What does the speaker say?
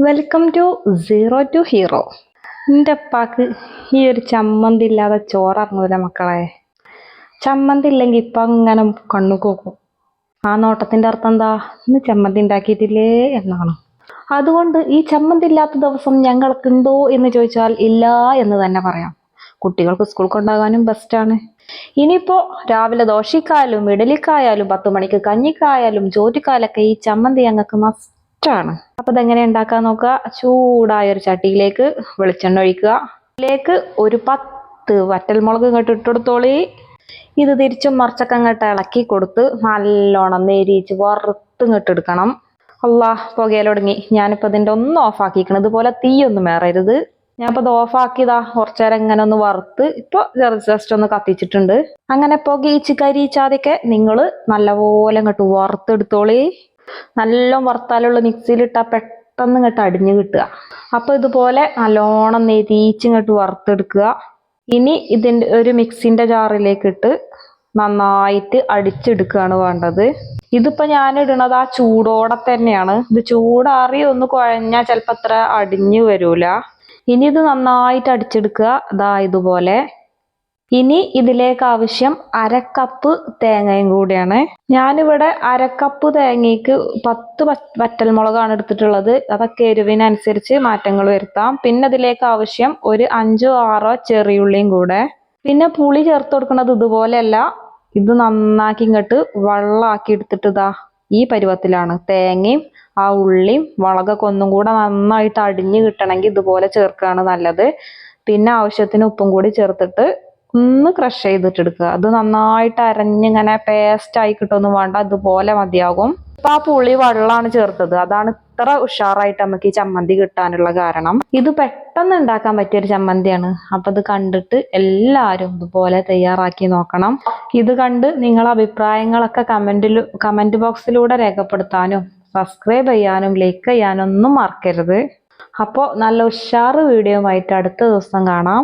Welcome to zero to hero. എൻ്റെ അപ്പാക്ക് ഈ ഒരു ചമ്മന്തി ഇല്ലാതെ ചോറിറങ്ങൂല മക്കളെ. ചമ്മന്തി ഇല്ലെങ്കിൽ ഇപ്പം അങ്ങനെ കണ്ണു നോക്കും. ആ നോട്ടത്തിൻ്റെ അർത്ഥം എന്താ? ഇന്ന് ചമ്മന്തി ഉണ്ടാക്കിയിട്ടില്ലേ എന്നാണ്. അതുകൊണ്ട് ഈ ചമ്മന്തി ഇല്ലാത്ത ദിവസം ഞങ്ങൾക്കുണ്ടോ എന്ന് ചോദിച്ചാൽ ഇല്ല എന്ന് തന്നെ പറയാം. കുട്ടികൾക്ക് സ്കൂൾ കൊണ്ടാകാനും ബെസ്റ്റാണ്. ഇനിയിപ്പോൾ രാവിലെ ദോശക്കായാലും ഇഡലിക്കായാലും 10 മണിക്ക് കഞ്ഞിക്കായാലും ചോറ്റിക്കായാലൊക്കെ ഈ ചമ്മന്തി ഞങ്ങൾക്ക് മസ്റ്റാണ്. അപ്പോൾ ഇതെങ്ങനെ ഉണ്ടാക്കാൻ നോക്കുക. ചൂടായ ഒരു ചട്ടിയിലേക്ക് വെളിച്ചെണ്ണ ഒഴിക്കുക. അതിലേക്ക് ഒരു 10 വറ്റൽമുളക് ഇങ്ങോട്ട് ഇട്ടെടുത്തോളി. ഇത് തിരിച്ചും മറിച്ചൊക്കെ അങ്ങോട്ട് ഇളക്കി കൊടുത്ത് നല്ലോണം നെരിച്ച് വറുത്ത് ഇങ്ങോട്ട് എടുക്കണം. അല്ലാ, പുകയിലൊടുങ്ങി. ഞാനിപ്പോൾ ഇതിൻ്റെ ഒന്ന് ഓഫാക്കിക്കണം. ഇതുപോലെ തീയൊന്നും മേറരുത്. ഞാനിപ്പോൾ ഇത് ഓഫാക്കിയതാ. കുറച്ചു നേരം ഇങ്ങനെ ഒന്ന് വറുത്ത് ഇപ്പോൾ ജസ്റ്റ് ഒന്ന് കത്തിച്ചിട്ടുണ്ട്. അങ്ങനെ പുകയിച്ച് കരിച്ചാതൊക്കെ നിങ്ങൾ നല്ലപോലെ ഇങ്ങോട്ട് വറുത്തെടുത്തോളി. നല്ല വറുത്താലുള്ള മിക്സിയിലിട്ടാൽ പെട്ടെന്ന് ഇങ്ങോട്ട് അടിഞ്ഞു കിട്ടുക. അപ്പോൾ ഇതുപോലെ നല്ലോണം നെരിച്ച് ഇങ്ങോട്ട് വറുത്തെടുക്കുക. ഇനി ഇതിൻ്റെ ഒരു മിക്സിൻ്റെ ജാറിലേക്ക് ഇട്ട് നന്നായിട്ട് അടിച്ചെടുക്കുകയാണ് വേണ്ടത്. ഇതിപ്പോൾ ഞാൻ ഇടുന്നത് ആ ചൂടോടെ തന്നെയാണ്. ഇത് ചൂടാറി ഒന്ന് കുഴഞ്ഞാൽ ചിലപ്പോൾ അത്ര അടിഞ്ഞു വരൂല. ഇനി ഇത് നന്നായിട്ട് അടിച്ചെടുക്കുക. ഇതാ ഇതുപോലെ. ഇനി ഇതിലേക്ക് ആവശ്യം 1/2 കപ്പ് തേങ്ങയും കൂടിയാണ്. ഞാനിവിടെ 1/2 കപ്പ് തേങ്ങയ്ക്ക് 10 വറ്റൽമുളകാണ് എടുത്തിട്ടുള്ളത്. അതൊക്കെ എരിവിനനുസരിച്ച് മാറ്റങ്ങൾ വരുത്താം. പിന്നെ ഇതിലേക്ക് ആവശ്യം ഒരു 5 6 ചെറിയുള്ളിയും കൂടെ. പിന്നെ പുളി ചേർത്ത് കൊടുക്കുന്നത് ഇതുപോലെയല്ല. ഇത് നന്നാക്കി ഇങ്ങോട്ട് വെള്ളമാക്കി എടുത്തിട്ട് ഇതാ ഈ പരുവത്തിലാണ്. തേങ്ങയും ആ ഉള്ളിയും മുളകൊക്കെ ഒന്നും കൂടെ നന്നായിട്ട് അടിഞ്ഞ് കിട്ടണമെങ്കിൽ ഇതുപോലെ ചേർക്കുകയാണ് നല്ലത്. പിന്നെ ആവശ്യത്തിന് ഉപ്പും കൂടി ചേർത്തിട്ട് ഒന്ന് ക്രഷ് ചെയ്തിട്ടെടുക്കുക. അത് നന്നായിട്ട് അരഞ്ഞിങ്ങനെ പേസ്റ്റ് ആയി കിട്ടൊന്നും വേണ്ട, ഇതുപോലെ മതിയാകും. ഇപ്പൊ ആ പുളി വെള്ളമാണ് ചേർത്തത്. അതാണ് ഇത്ര ഉഷാറായിട്ട് നമുക്ക് ഈ ചമ്മന്തി കിട്ടാനുള്ള കാരണം. ഇത് പെട്ടെന്ന് ഉണ്ടാക്കാൻ പറ്റിയൊരു ചമ്മന്തിയാണ്. അപ്പൊ ഇത് കണ്ടിട്ട് എല്ലാവരും ഇതുപോലെ തയ്യാറാക്കി നോക്കണം. ഇത് കണ്ട് നിങ്ങളെ അഭിപ്രായങ്ങളൊക്കെ കമന്റ് ബോക്സിലൂടെ രേഖപ്പെടുത്താനും സബ്സ്ക്രൈബ് ചെയ്യാനും ലൈക്ക് ചെയ്യാനും ഒന്നും മറക്കരുത്. അപ്പോൾ നല്ല ഉഷാറ് വീഡിയോ ആയിട്ട് അടുത്ത ദിവസം കാണാം.